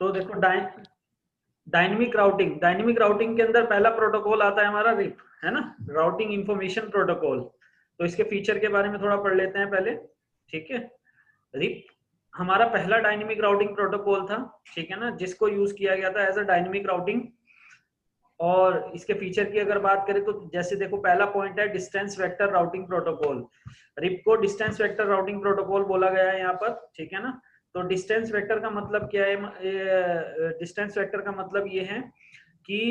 तो देखो dynamic routing के अंदर पहला प्रोटोकॉल आता है हमारा रिप, है ना, राउटिंग इंफॉर्मेशन प्रोटोकॉल। तो इसके फीचर के बारे में थोड़ा पढ़ लेते हैं पहले, ठीक है। रिप हमारा पहला डायनेमिक राउटिंग प्रोटोकॉल था, ठीक है ना, जिसको यूज किया गया था एज अ डायनेमिक राउटिंग। और इसके फीचर की अगर बात करें तो जैसे देखो पहला पॉइंट है distance vector routing protocol. RIP को डिस्टेंस वेक्टर राउटिंग प्रोटोकॉल बोला गया है यहाँ पर, ठीक है ना। तो डिस्टेंस वेक्टर का मतलब क्या है? डिस्टेंस वेक्टर का मतलब ये है कि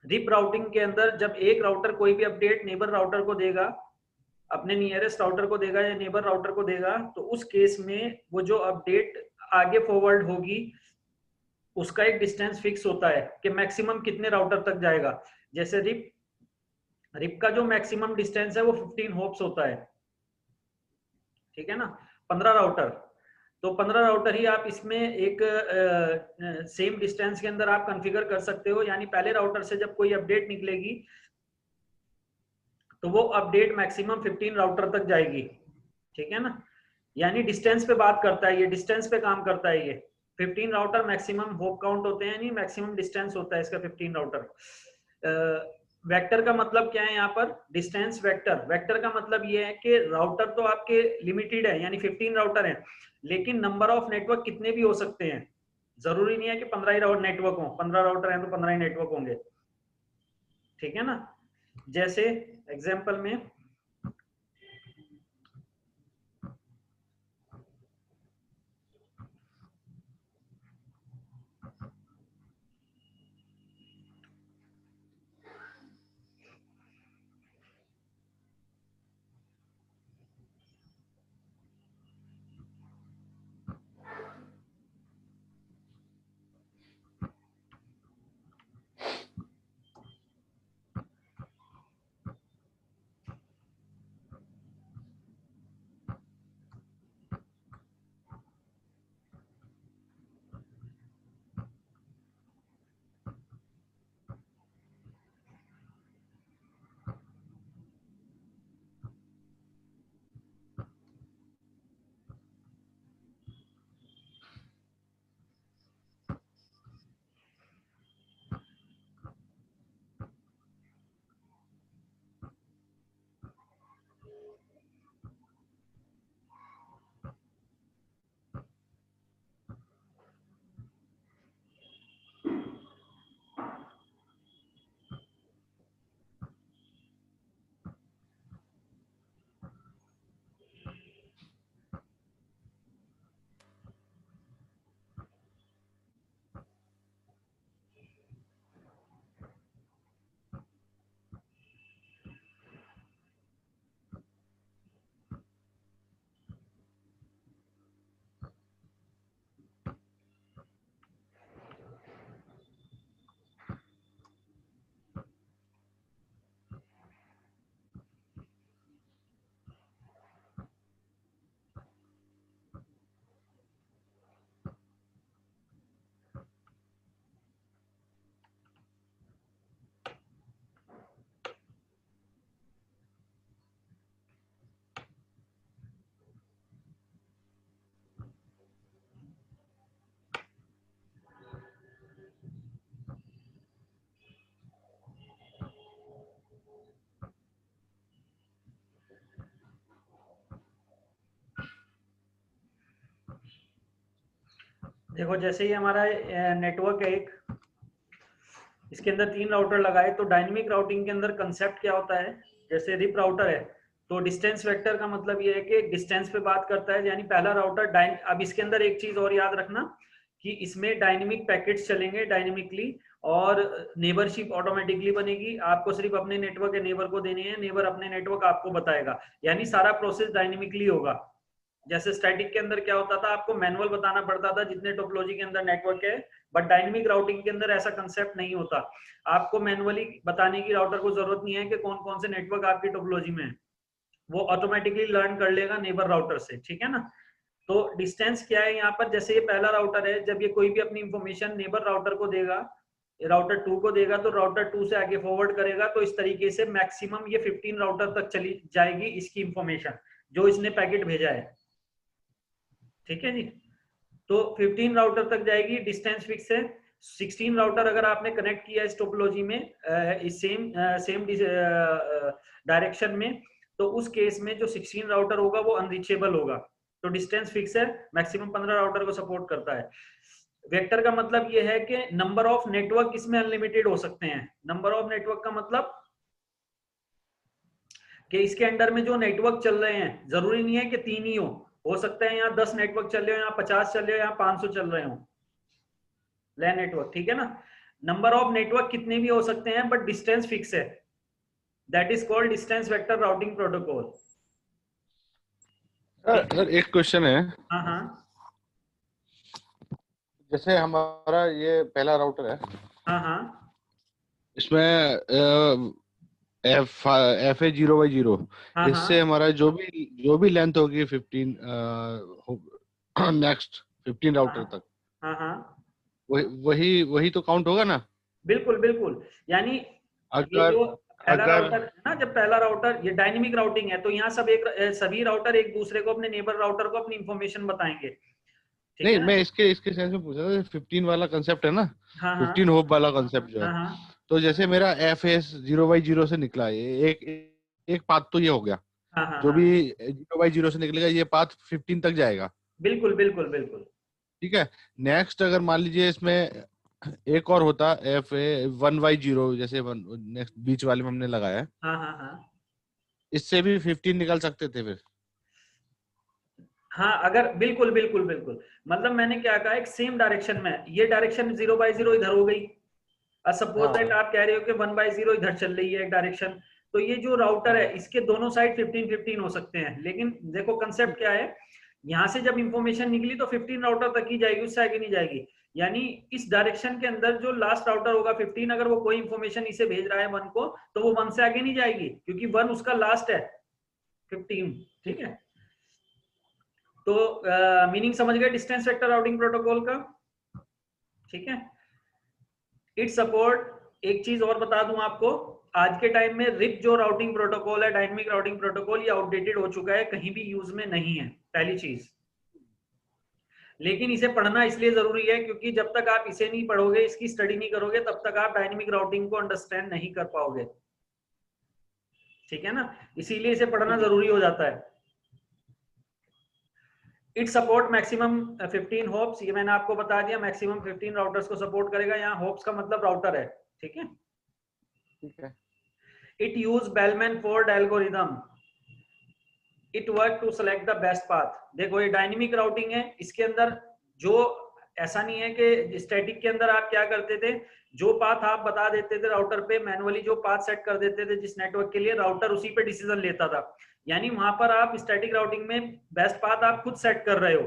रिप राउटिंग के अंदर जब एक राउटर कोई भी अपडेट नेबर राउटर को देगा, अपने नियरेस्ट राउटर को देगा या नेबर राउटर को देगा, तो उस केस में वो जो अपडेट आगे फॉरवर्ड होगी उसका एक डिस्टेंस फिक्स होता है कि मैक्सिमम कितने राउटर तक जाएगा। जैसे रिप का जो मैक्सिमम डिस्टेंस है वो 15 होप्स होता है, ठीक है ना, 15 राउटर। तो 15 राउटर ही आप इसमें एक सेम डिस्टेंस के अंदर आप कॉन्फ़िगर कर सकते हो, यानी पहले राउटर से जब कोई अपडेट निकलेगी तो वो अपडेट मैक्सिमम 15 राउटर तक जाएगी, ठीक है ना। यानी डिस्टेंस पे बात करता है, ये डिस्टेंस पे काम करता है। ये 15 राउटर मैक्सिमम होप काउंट होते हैं, नहीं मैक्सिमम डिस्टेंस होता है इसका 15 राउटर। वेक्टर का मतलब क्या है यहाँ पर? Distance vector. वेक्टर का मतलब ये है कि राउटर तो आपके लिमिटेड है, यानी 15 राउटर है, लेकिन नंबर ऑफ नेटवर्क कितने भी हो सकते हैं। जरूरी नहीं है कि 15 ही नेटवर्क हो, 15 राउटर हैं तो 15 ही नेटवर्क होंगे, ठीक है ना। जैसे एग्जाम्पल में देखो जैसे ही हमारा नेटवर्क है एक, इसके अंदर 3 राउटर लगाए, तो डायनेमिक राउटिंग के अंदर कंसेप्ट क्या होता है? जैसे रिप राउटर है तो डिस्टेंस वेक्टर का मतलब ये है कि डिस्टेंस पे बात करता है, यानी पहला राउटर अब इसके अंदर एक चीज और याद रखना कि इसमें डायनेमिक पैकेट्स चलेंगे डायनेमिकली, और नेबरशिप ऑटोमेटिकली बनेगी। आपको सिर्फ अपने नेटवर्क के नेबर को देने हैं, नेबर अपने नेटवर्क आपको बताएगा, यानी सारा प्रोसेस डायनेमिकली होगा। जैसे स्टैटिक के अंदर क्या होता था, आपको मैनुअल बताना पड़ता था जितने टोपोलॉजी के अंदर नेटवर्क है, बट डायनेमिक राउटिंग के अंदर ऐसा कंसेप्ट नहीं होता। आपको मैनुअली बताने की राउटर को जरूरत नहीं है कि कौन कौन से नेटवर्क आपकी टोपोलॉजी में है, वो ऑटोमेटिकली लर्न कर लेगा नेबर राउटर से, ठीक है ना। तो डिस्टेंस क्या है यहाँ पर? जैसे ये पहला राउटर है, जब ये कोई भी अपनी इंफॉर्मेशन नेबर राउटर को देगा, राउटर 2 को देगा, तो राउटर 2 से आगे फॉरवर्ड करेगा। तो इस तरीके से मैक्सिमम ये 15 राउटर तक चली जाएगी इसकी इंफॉर्मेशन जो इसने पैकेट भेजा है, ठीक है जी। तो 15 राउटर तक जाएगी, डिस्टेंस फिक्स है। 16 राउटर अगर आपने कनेक्ट किया इस टोपोलॉजी में इस सेम डायरेक्शन में, तो उस केस में जो 16 राउटर होगा वो अनरीचेबल होगा। तो डिस्टेंस फिक्स है, मैक्सिमम 15 राउटर को सपोर्ट करता है। वेक्टर का मतलब ये है कि नंबर ऑफ नेटवर्क इसमें अनलिमिटेड हो सकते हैं। नंबर ऑफ नेटवर्क का मतलब कि इसके अंडर में जो नेटवर्क चल रहे हैं जरूरी नहीं है कि 3 ही हो सकता है यहाँ 10 नेटवर्क चल रहे हो, यहाँ 50 चल रहे हो, यहाँ 500 चल रहे हो लैन नेटवर्क, ठीक है ना। नंबर ऑफ नेटवर्क कितने भी हो सकते हैं, बट डिस्टेंस फिक्स है। That is called distance vector routing protocol. Sir एक क्वेश्चन है। हाँ हाँ जैसे हमारा ये पहला राउटर है, हाँ हाँ इसमें FA0/0, हाँ इससे हाँ हमारा जो भी लेंथ होगी 15 नेक्स्ट 15 राउटर हाँ तक, हाँ हाँ वही वही वही तो काउंट होगा ना? बिल्कुल बिल्कुल। यानी ये अगर जो पहला अगर राउटर है ना, जब पहला राउटर, ये डायनेमिक राउटिंग है, तो यहाँ सभी राउटर एक दूसरे को, अपने नेबर राउटर को अपनी इंफॉर्मेशन बताएंगे, ठीक नहीं, है ना। मैं इसके सेंस में पूछ रहा था, 15 वाला कंसेप्ट है ना, हाँ हाँ 15 होप वाला कंसेप्ट जो है। हाँ हाँ तो जैसे मेरा FA0/0 से निकला, ये एक एक पाथ तो ये हो गया, हाँ हाँ जो हाँ भी 0/0 से निकलेगा ये पाथ 15 तक जाएगा, बिल्कुल बिल्कुल बिल्कुल। ठीक है। नेक्स्ट अगर मान लीजिए इसमें एक और होता FA1/0, जैसे नेक्स्ट बीच वाले में हमने लगाया है, हाँ हाँ हाँ इससे भी 15 निकल सकते थे फिर। हाँ अगर बिल्कुल बिल्कुल बिल्कुल, मतलब मैंने क्या कहा, एक सेम डायरेक्शन में, ये डायरेक्शन 0/0 इधर हो गई, सपोज दैट हाँ आप कह रहे हो कि 1/0 इधर चल रही है एक डायरेक्शन, तो ये जो राउटर है हाँ इसके दोनों साइड 15-15 हो सकते हैं। लेकिन देखो कंसेप्ट क्या है, यहाँ से जब इंफॉर्मेशन निकली तो 15 राउटर तक ही जाएगी, उससे आगे नहीं जाएगी। यानी इस डायरेक्शन के अंदर जो लास्ट राउटर होगा 15, अगर वो कोई इंफॉर्मेशन इसे भेज रहा है 1 को, तो वो 1 से आगे नहीं जाएगी, क्योंकि 1 उसका लास्ट है 15, ठीक है। तो मीनिंग समझ गए डिस्टेंस वेक्टर राउटिंग प्रोटोकॉल का, ठीक है। इट सपोर्ट, एक चीज और बता दूं आपको, आज के टाइम में रिप जो राउटिंग प्रोटोकॉल है, डायनेमिक राउटिंग प्रोटोकॉल, ये आउटडेटेड हो चुका है, कहीं भी यूज में नहीं है, पहली चीज। लेकिन इसे पढ़ना इसलिए जरूरी है क्योंकि जब तक आप इसे नहीं पढ़ोगे, इसकी स्टडी नहीं करोगे, तब तक आप डायनेमिक राउटिंग को अंडरस्टैंड नहीं कर पाओगे, ठीक है ना। इसीलिए इसे पढ़ना ठीक है। जरूरी हो जाता है। इट सपोर्ट मैक्सिमम 15 होप्स, ये मैंने आपको बता दिया, मैक्सिमम 15 राउटर्स को सपोर्ट करेगा। यहाँ होप्स का मतलब राउटर है, ठीक है। ठीक है। It use Bellman Ford algorithm, it work to select the best path. देखो ये डायनेमिक राउटिंग है, इसके अंदर जो, ऐसा नहीं है कि स्टैटिक के अंदर आप क्या करते थे, जो पाथ आप बता देते थे राउटर पे, मैनुअली जो पाथ सेट कर देते थे जिस नेटवर्क के लिए, राउटर उसी पे डिसीजन लेता था। यानी वहां पर आप स्टैटिक राउटिंग में बेस्ट पाथ आप खुद सेट कर रहे हो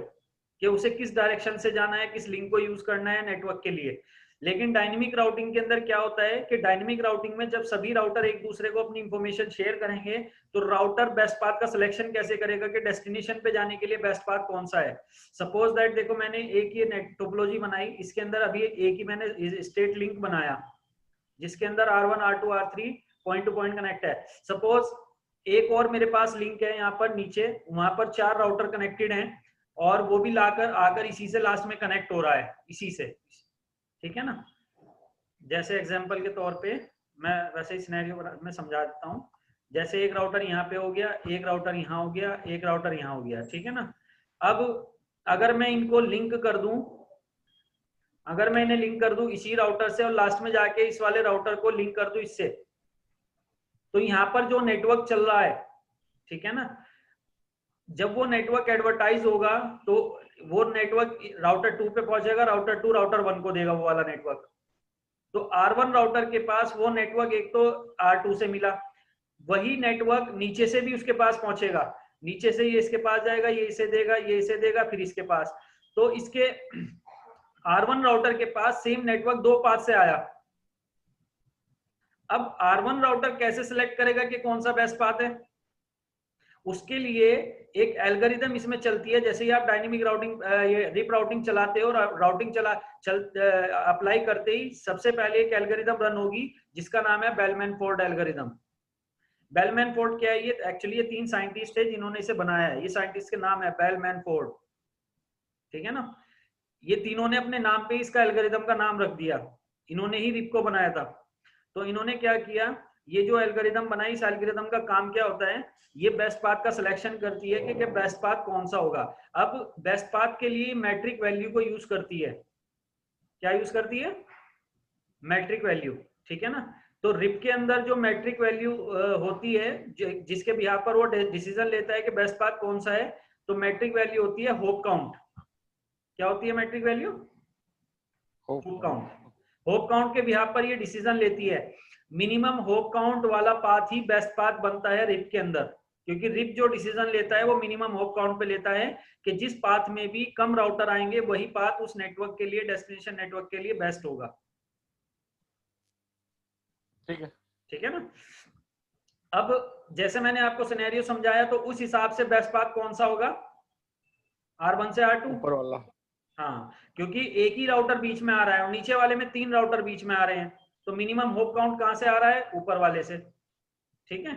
कि उसे किस डायरेक्शन से जाना है, किस लिंक को यूज करना है नेटवर्क के लिए। लेकिन डायनेमिक राउटिंग के अंदर क्या होता है कि डायनेमिक राउटिंग में जब सभी राउटर एक दूसरे को अपनी इंफॉर्मेशन शेयर करेंगे, तो राउटर बेस्ट पाथ का सिलेक्शन कैसे करेगा कि डेस्टिनेशन पे जाने के लिए बेस्ट पाथ कौन सा है। सपोज दैट देखो मैंने एक ये नेट टोपोलॉजी बनाई, इसके अंदर अभी एक ही मैंने स्टेट लिंक बनाया जिसके अंदर R1 R2 R3 point two point connect है। सपोज एक और मेरे पास लिंक है यहाँ पर नीचे, वहां पर 4 राउटर कनेक्टेड हैं और वो भी लाकर आकर इसी से लास्ट में कनेक्ट हो रहा है, इसी से, ठीक है ना। जैसे एग्जांपल के तौर पे मैं वैसे ही सिनेरियो में समझा देता हूँ। जैसे एक राउटर यहाँ पे हो गया, एक राउटर यहाँ हो गया, एक राउटर यहाँ हो गया, ठीक है ना। अब अगर मैं इनको लिंक कर दूं, अगर मैं इन्हें लिंक कर दूं इसी राउटर से और लास्ट में जाके इस वाले राउटर को लिंक कर दूं इससे, तो यहाँ पर जो नेटवर्क चल रहा है, ठीक है ना, जब वो नेटवर्क एडवर्टाइज होगा तो वो नेटवर्क राउटर 2 पे पहुंचेगा, राउटर 2 राउटर 1 को देगा वो वाला नेटवर्क। तो R1 राउटर के पास वो नेटवर्क एक तो R2 से मिला, वही नेटवर्क नीचे से भी उसके पास पहुंचेगा, नीचे से ये इसके पास जाएगा, ये इसे देगा, ये इसे देगा, फिर इसके पास। तो इसके R1 राउटर के पास सेम नेटवर्क 2 पाथ से आया। अब R1 राउटर कैसे सिलेक्ट करेगा कि कौन सा बेस्ट पाथ है, उसके लिए एक एल्गोरिदम इसमें चलती है। जैसे ही आप डायनेमिक राउटिंग ये रिप राउटिंग चलाते हो, राउटिंग अप्लाई करते ही सबसे पहले एक एल्गोरिदम रन होगी जिसका नाम है बेलमैन-फोर्ड एल्गोरिदम। बेलमैन-फोर्ड क्या है, ये एक्चुअली ये 3 साइंटिस्ट है जिन्होंने इसे बनाया है, ये साइंटिस्ट के नाम है बेलमैन-फोर्ड, ठीक है ना। ये तीनों ने अपने नाम पे इसका एल्गोरिदम का नाम रख दिया, इन्होंने ही रिप को बनाया था। तो इन्होंने क्या किया, ये जो एल्गोरिदम बनाई, इस एल्गोरिदम का काम क्या होता है, ये बेस्ट पाथ का सिलेक्शन करती है कि बेस्ट पाथ कौन सा होगा। अब बेस्ट पाथ के लिए मैट्रिक वैल्यू को यूज करती है। क्या यूज करती है? मैट्रिक वैल्यू, ठीक है ना। तो रिप के अंदर जो मैट्रिक वैल्यू होती है, जिसके बिहाफ पर वो डिसीजन लेता है कि बेस्ट पाथ कौन सा है, तो मैट्रिक वैल्यू होती है होप काउंट। क्या होती है metric value? Hop count. Hop count के बिहाफ पर ये डिसीजन लेती है। मिनिमम होप काउंट वाला पाथ ही बेस्ट पाथ बनता है रिप के अंदर, क्योंकि रिप जो डिसीजन लेता है वो मिनिमम होप काउंट पे लेता है कि जिस पाथ में भी कम राउटर आएंगे वही पाथ उस नेटवर्क के लिए, डेस्टिनेशन नेटवर्क के लिए बेस्ट होगा। ठीक है, ठीक है ना। अब जैसे मैंने आपको सिनेरियो समझाया, तो उस हिसाब से बेस्ट पाथ कौन सा होगा? R1 से R2, ऊपर वाला। हाँ, क्योंकि एक ही राउटर बीच में आ रहा है और नीचे वाले में 3 राउटर बीच में आ रहे हैं, तो मिनिमम होप काउंट कहां से आ रहा है? ऊपर वाले से। ठीक है,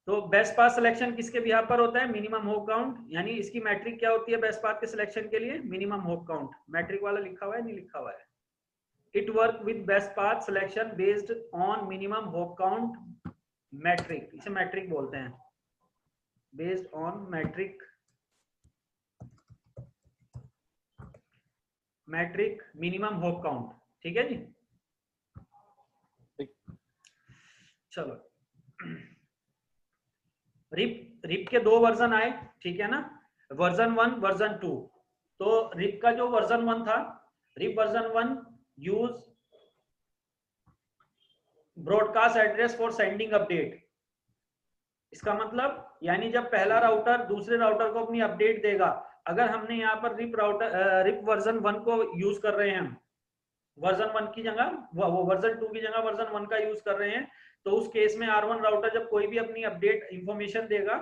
तो बेस्ट पाथ सिलेक्शन किसके बिहाफ पर होता है? Minimum hop count. यानी इसकी मैट्रिक क्या होती है बेस्ट पाथ के सिलेक्शन के लिए? Minimum hop count. मैट्रिक वाला लिखा हुआ है, नहीं लिखा हुआ है? It work with best path selection based on minimum hop count metric, इसे मैट्रिक बोलते हैं, based on metric, metric minimum hop count. ठीक है जी, चलो। रिप के 2 वर्जन आए, ठीक है ना, वर्जन 1 वर्जन 2। तो रिप का जो वर्जन 1 था, RIP version 1 use broadcast address for sending update. इसका मतलब यानी जब पहला राउटर दूसरे राउटर को अपनी अपडेट देगा, अगर हमने यहाँ पर रिप वर्जन 1 को यूज कर रहे हैं, वर्जन 1 की जगह वो वर्जन 2 की जगह वर्जन 1 का यूज कर रहे हैं, तो उस केस में R1 राउटर जब कोई भी अपनी अपडेट इंफॉर्मेशन देगा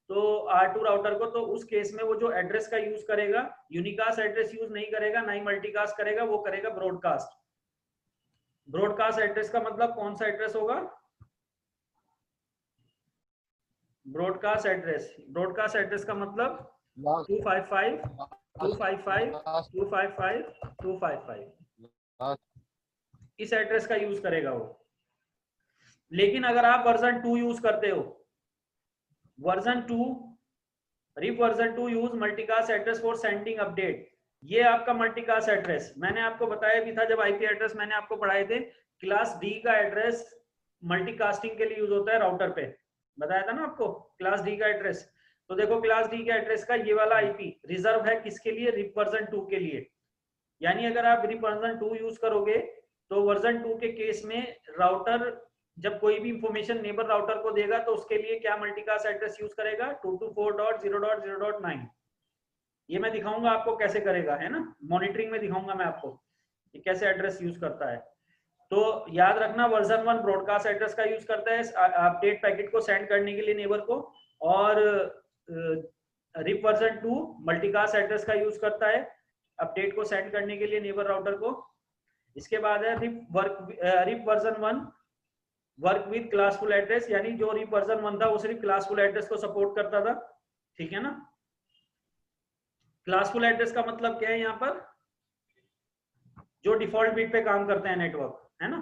तो R2 राउटर को, तो उस केस में वो जो एड्रेस का यूज करेगा, यूनिकास्ट एड्रेस यूज नहीं करेगा, ना ही मल्टीकास्ट करेगा, वो करेगा ब्रॉडकास्ट। ब्रॉडकास्ट एड्रेस का मतलब कौन सा एड्रेस होगा? ब्रॉडकास्ट एड्रेस, ब्रॉडकास्ट एड्रेस का मतलब 255 255 255 255, इस एड्रेस का यूज करेगा वो। लेकिन अगर आप वर्जन 2 यूज करते हो, version 2, RIP version 2 use multicast address for sending update. ये आपका मल्टीकास्ट एड्रेस मैंने आपको बताया भी था जब आईपी एड्रेस मैंने आपको पढ़ाए थे, क्लास डी का एड्रेस मल्टीकास्टिंग के लिए यूज होता है राउटर पे, बताया था ना आपको क्लास डी का एड्रेस। तो देखो क्लास डी का एड्रेस का ये वाला आईपी रिजर्व है किसके लिए? रिप वर्जन 2 के लिए। यानी अगर आप रिप वर्जन 2 यूज करोगे तो वर्जन 2 के केस में राउटर जब कोई भी इंफॉर्मेशन नेबर राउटर को देगा तो उसके लिए क्या मल्टीकास्ट एड्रेस यूज करेगा? 224.0.0.9। ये मैं दिखाऊंगा आपको कैसे करेगा, है ना, मॉनिटरिंग में दिखाऊंगा मैं आपको ये कैसे एड्रेस यूज करता है। तो याद रखना वर्जन 1 ब्रॉडकास्ट एड्रेस का यूज करता है अपडेट पैकेट को सेंड करने के लिए नेबर को, और रिप वर्जन 2 मल्टीकास्ट एड्रेस का यूज करता है अपडेट को सेंड करने के लिए नेबर राउटर को। इसके बाद है RIP version 1 work with classful address, यानी जो रिप वर्जन 1 था वो सिर्फ क्लासफुल एड्रेस को सपोर्ट करता था। ठीक है ना, क्लासफुल एड्रेस का मतलब क्या है? यहाँ पर जो डिफॉल्ट बिट पे काम करते हैं नेटवर्क, है ना,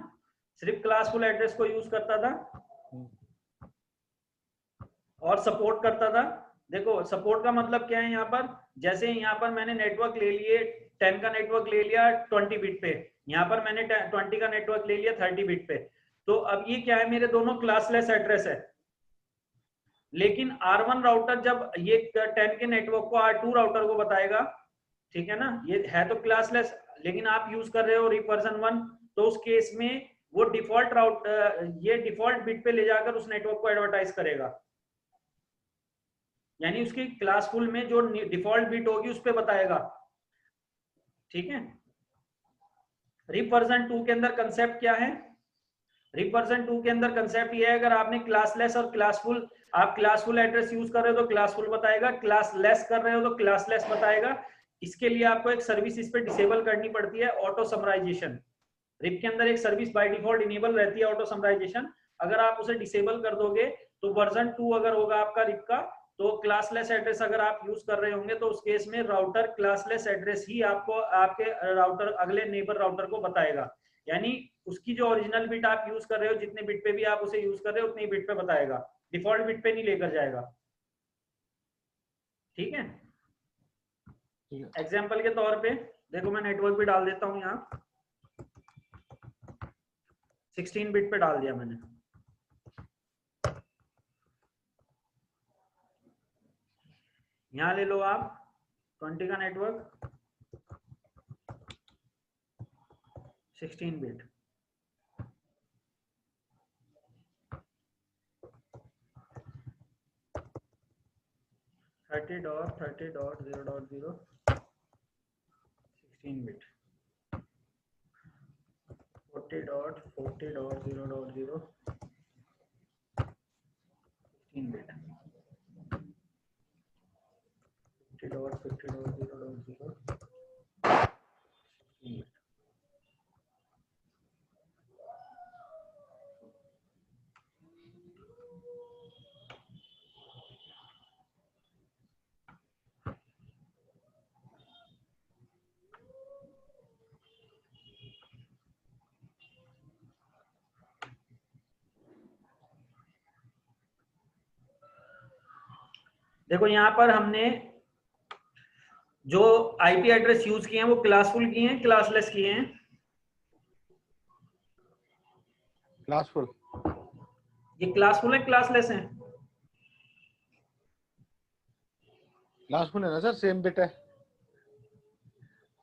सिर्फ क्लासफुल एड्रेस को यूज करता था और सपोर्ट करता था। देखो सपोर्ट का मतलब क्या है यहाँ पर? जैसे यहाँ पर मैंने नेटवर्क ले लिए 10 का नेटवर्क ले लिया 20 बिट पे, यहाँ पर मैंने 20 का नेटवर्क ले लिया 30 बिट पे, तो अब ये क्या है? मेरे दोनों क्लासलेस एड्रेस है। लेकिन R1 राउटर जब ये 10 के नेटवर्क को R2 राउटर को बताएगा, ठीक है ना, ये है तो क्लासलेस, लेकिन आप यूज कर रहे हो रिप वर्जन 1, तो उस केस में वो डिफॉल्ट ये डिफॉल्ट बिट पे ले जाकर उस नेटवर्क को एडवर्टाइज करेगा, यानी उसकी क्लासफुल में जो डिफॉल्ट बिट होगी उस पे बताएगा। ठीक है, रिप वर्जन 2 के अंदर कंसेप्ट क्या है? रिप वर्जन 2 के अंदर कंसेप्ट ये है, अगर आपने क्लासलेस और क्लासफुल, आप क्लासफुल एड्रेस यूज कर रहे हो तो क्लासफुल बताएगा, क्लासलेस कर रहे हो तो क्लासलेस बताएगा। इसके लिए आपको एक सर्विस इस पे डिसेबल करनी पड़ती है, ऑटो समराइजेशन। रिप के अंदर एक सर्विस बाय डिफॉल्ट इनेबल रहती है ऑटो समराइजेशन, अगर आप उसे डिसेबल कर दोगे तो वर्जन 2 अगर होगा आपका रिप का, तो क्लासलेस एड्रेस अगर आप यूज कर रहे होंगे तो उस केस में राउटर क्लासलेस एड्रेस ही आपको आपके राउटर अगले नेबर राउटर को बताएगा, यानी उसकी जो ओरिजिनल बिट आप यूज कर रहे हो, जितने बिट पे भी आप उसे यूज कर रहे हो उतनी बिट पे बताएगा, डिफॉल्ट बिट पे नहीं लेकर जाएगा। ठीक है, एग्जाम्पल के तौर पे देखो मैं नेटवर्क भी डाल देता हूँ यहाँ, 16 बिट पे डाल दिया मैंने। यहाँ ले लो आप 20 का network 16 bit, thirty dot 0.0 16 bit, 40.0.0 16 bit, 50.0.0 देखो यहाँ पर हमने जो आईपी एड्रेस यूज किए हैं वो क्लासफुल किए हैं, क्लासलेस किए हैं? क्लासफुल। ये क्लासफुल है, क्लासलेस है? क्लासफुल है ना सर, सेम बिट है।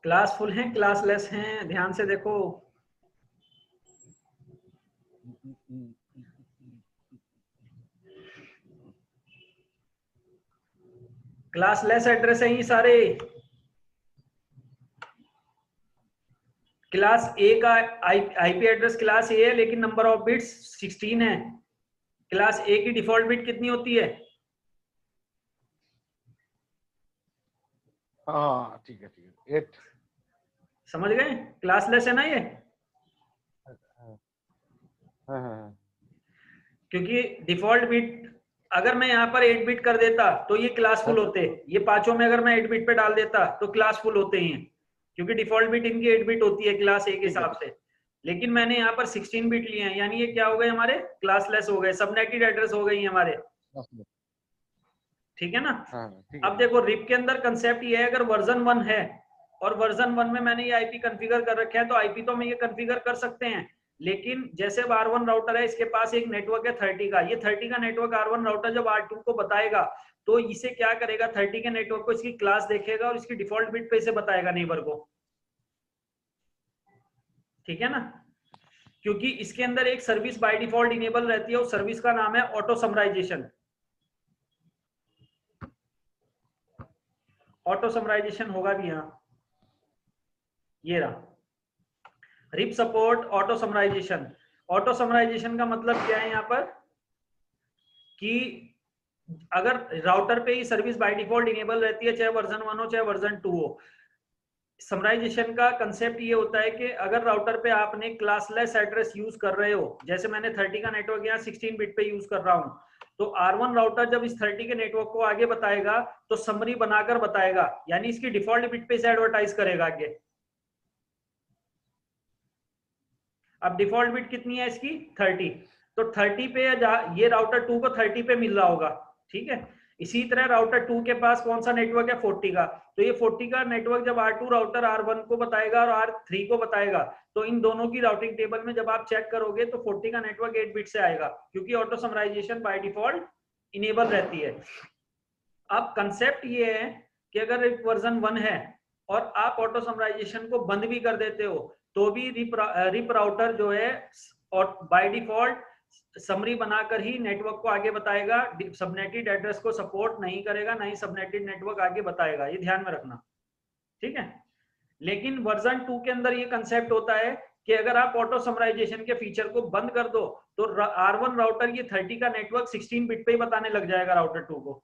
क्लासफुल है, क्लासलेस हैं, ध्यान से देखो। क्लासलेस एड्रेस है ये सारे। क्लास ए का आईपी एड्रेस क्लास ए है, लेकिन नंबर ऑफ बिट्स 16 है। क्लास ए की डिफॉल्ट बिट कितनी होती है? हाँ ठीक है 8। समझ गए? क्लासलेस है ना ये, हाँ। क्योंकि डिफॉल्ट बिट अगर मैं यहाँ पर 8 बिट कर देता तो ये क्लासफुल होते, ये पांचों में अगर मैं 8 बिट पे डाल देता तो क्लासफुल होते ही हैं, क्योंकि डिफॉल्ट बिट इनकी 8 बिट होती है क्लास ए के हिसाब से। लेकिन मैंने यहाँ पर 16 बिट लिए हैं, यानी ये क्या हो गए हमारे? क्लासलेस हो गए, सबनेटेड एड्रेस हो गई हमारे। ठीक है ना? अब देखो रिप के अंदर कंसेप्ट ये है, अगर वर्जन 1 है और वर्जन 1 में मैंने ये आईपी कॉन्फ़िगर कर रखा है, तो आईपी तो हम ये कॉन्फ़िगर कर सकते हैं, लेकिन जैसे R1 राउटर है, इसके पास एक नेटवर्क है 30 का, ये 30 का नेटवर्क R1 राउटर जब R2 को बताएगा तो इसे क्या करेगा, 30 के नेटवर्क को इसकी क्लास देखेगा और इसकी डिफॉल्ट बिट पे इसे बताएगा नेबर को। ठीक है ना? क्योंकि इसके अंदर एक सर्विस बाय डिफॉल्ट इनेबल रहती है, उस सर्विस का नाम है ऑटो समराइजेशन। ऑटो समराइजेशन होगा भी यहाँ, ये रहा RIP support auto summarization. Auto summarization का मतलब क्या है यहाँ पर कि अगर राउटर पे ही सर्विस बाय डिफॉल्ट इनेबल रहती है, चाहे वर्जन 1 हो चाहे वर्जन 2 हो। समराइजेशन का कंसेप्ट ये होता है कि अगर राउटर पे आपने क्लासलेस एड्रेस यूज कर रहे हो, जैसे मैंने 30 का नेटवर्क यहाँ 16 बिट पे यूज कर रहा हूँ, तो R1 राउटर जब इस 30 के नेटवर्क को आगे बताएगा तो समरी बनाकर बताएगा, यानी इसकी डिफॉल्ट बिट पे से एडवर्टाइज करेगा आगे। अब डिफॉल्ट बिट कितनी है इसकी? 30, तो 30 पे ये राउटर 2 को 30 पे मिल रहा होगा। ठीक है, इसी तरह राउटर 2 के पास कौन सा नेटवर्क है? 40 का, तो ये 40 का नेटवर्क जब R2 राउटर R1 को बताएगा और R3 को बताएगा, तो इन दोनों की राउटिंग टेबल में जब आप चेक करोगे तो 40 का नेटवर्क 8 बिट से आएगा, क्योंकि auto summarization by default enable रहती है। अब कंसेप्ट ये है कि अगर एक वर्जन 1 है और आप ऑटो समराइजेशन को बंद भी कर देते हो तो भी रिप राउटर जो है और बाय डिफॉल्ट समरी बनाकर ही नेटवर्क को आगे बताएगा, सबनेटेड एड्रेस को सपोर्ट नहीं करेगा, ना ही सबनेटेड नेटवर्क आगे बताएगा, ये ध्यान में रखना। ठीक है, लेकिन वर्जन 2 के अंदर ये कंसेप्ट होता है कि अगर आप ऑटो समराइजेशन के फीचर को बंद कर दो तो R1 राउटर ये 30 का नेटवर्क 16 बिट पे ही बताने लग जाएगा राउटर 2 को।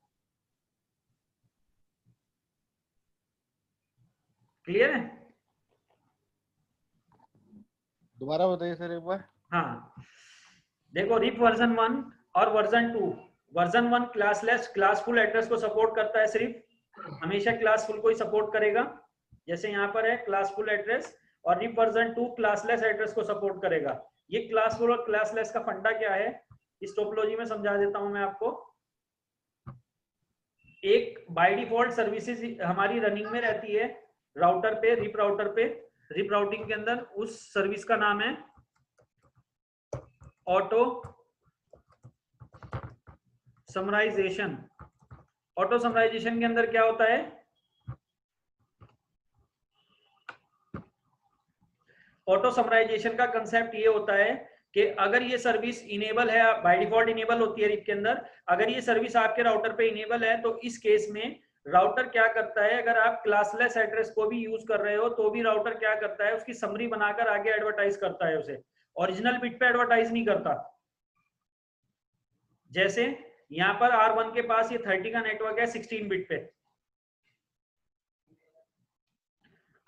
क्लियर है? दोबारा बताइए सर एक बार। हाँ, देखो रिप वर्जन 1 और version 2 version 1 classless, classful address को सपोर्ट करता है, सिर्फ हमेशा क्लासफुल को ही सपोर्ट करेगा, जैसे यहाँ पर है क्लासफुल एड्रेस। और रिप वर्जन 2 क्लासलेस एड्रेस को सपोर्ट करेगा। ये क्लासफुल और क्लासलेस का फंडा क्या है, इस टोपोलॉजी में समझा देता हूं मैं आपको। एक बाय डिफॉल्ट सर्विसेज हमारी रनिंग में रहती है राउटर पे, रिप राउटर पे। रिप राउटिंग के अंदर उस सर्विस का नाम है ऑटो समराइजेशन। ऑटो समराइजेशन के अंदर क्या होता है, ऑटो समराइजेशन का कंसेप्ट ये होता है कि अगर ये सर्विस इनेबल है, बाय डिफॉल्ट इनेबल होती है रिप के अंदर, अगर ये सर्विस आपके राउटर पे इनेबल है तो इस केस में राउटर क्या करता है, अगर आप क्लासलेस एड्रेस को भी यूज कर रहे हो तो भी राउटर क्या करता है, उसकी समरी बनाकर आगे एडवर्टाइज करता है उसे, ओरिजिनल बिट पे एडवर्टाइज नहीं करता। जैसे यहाँ पर R1 के पास ये 30 का नेटवर्क है 16 बिट पे।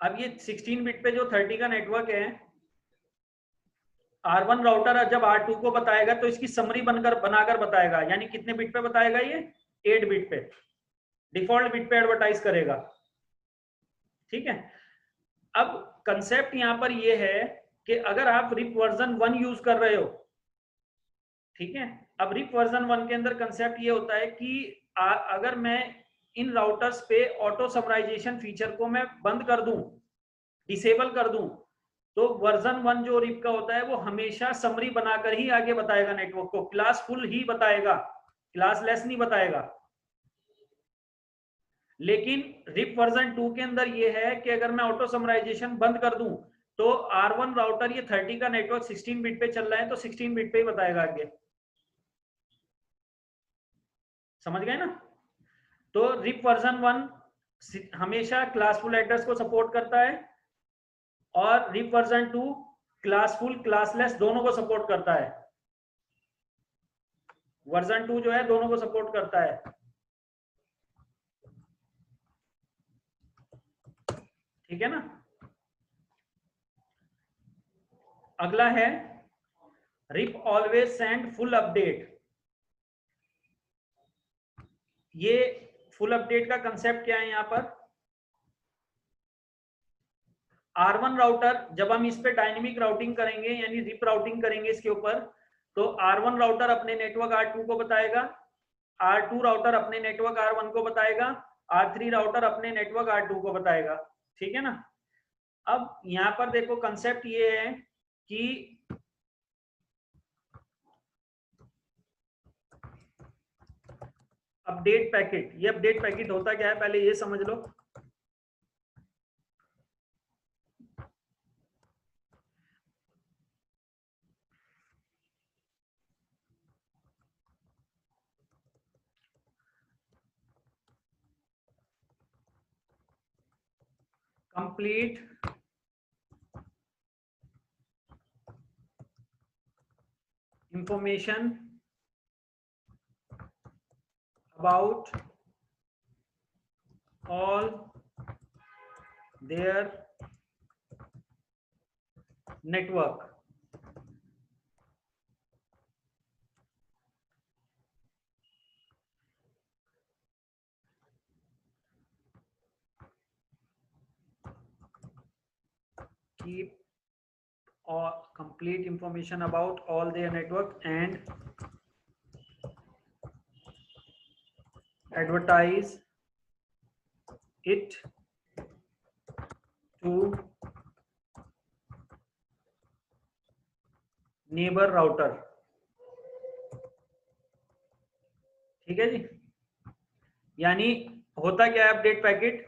अब ये 16 बिट पे जो 30 का नेटवर्क है, R1 राउटर जब R2 को बताएगा तो इसकी समरी बनाकर बताएगा, यानी कितने बिट पे बताएगा, ये 8 बिट पे, डिफॉल्ट बिट पे एडवर्टाइज करेगा। ठीक है। अब कंसेप्ट यहां पर ये है कि अगर आप रिप वर्जन 1 यूज कर रहे हो, ठीक है, अब रिप वर्जन 1 के अंदर कंसेप्ट ये होता है कि अगर मैं इन राउटर्स पे ऑटो समराइजेशन फीचर को मैं बंद कर दूं, डिसेबल कर दूं, तो वर्जन 1 जो रिप का होता है वो हमेशा समरी बनाकर ही आगे बताएगा नेटवर्क को, क्लास फुल ही बताएगा, क्लास लेस नहीं बताएगा। लेकिन रिप वर्जन 2 के अंदर ये है कि अगर मैं ऑटो समराइजेशन बंद कर दूं तो R1 राउटर ये 30 का नेटवर्क 16 बिट पे चल रहा है तो 16 बिट पे ही बताएगा आगे। समझ गए ना? तो रिप वर्जन 1 हमेशा क्लासफुल एड्रेस को सपोर्ट करता है और रिप वर्जन 2 क्लासफुल क्लासलेस दोनों को सपोर्ट करता है। वर्जन 2 जो है दोनों को सपोर्ट करता है। ठीक है ना? अगला है RIP always send full update. ये फुल अपडेट का कंसेप्ट क्या है यहां पर, R1 राउटर जब हम इस पे डायनेमिक राउटिंग करेंगे यानी रिप राउटिंग करेंगे इसके ऊपर, तो R1 राउटर अपने नेटवर्क R2 को बताएगा, R2 राउटर अपने नेटवर्क R1 को बताएगा, R3 राउटर अपने नेटवर्क R2 को बताएगा। ठीक है ना? अब यहां पर देखो कंसेप्ट ये है कि अपडेट पैकेट, ये अपडेट पैकेट होता क्या है पहले ये समझ लो। Complete information about all their network। keep or complete information about all their network and advertise it to neighbor router। ठीक है जी, यानी होता क्या है अपडेट पैकेट,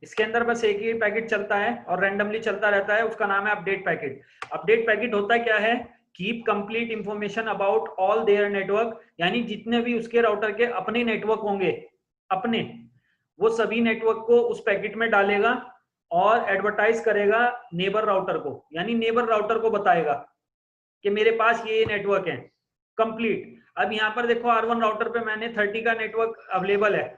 इसके अंदर बस एक ही पैकेट चलता है और रैंडमली चलता रहता है, उसका नाम है अपडेट पैकेट। अपडेट पैकेट होता क्या है, keep complete information about all their network, यानी जितने भी उसके राउटर के अपने नेटवर्क होंगे अपने, वो सभी नेटवर्क को उस पैकेट में डालेगा और एडवर्टाइज करेगा नेबर राउटर को, यानी नेबर राउटर को बताएगा कि मेरे पास ये नेटवर्क है कंप्लीट। अब यहाँ पर देखो R1 राउटर पे मैंने 30 का नेटवर्क अवेलेबल है,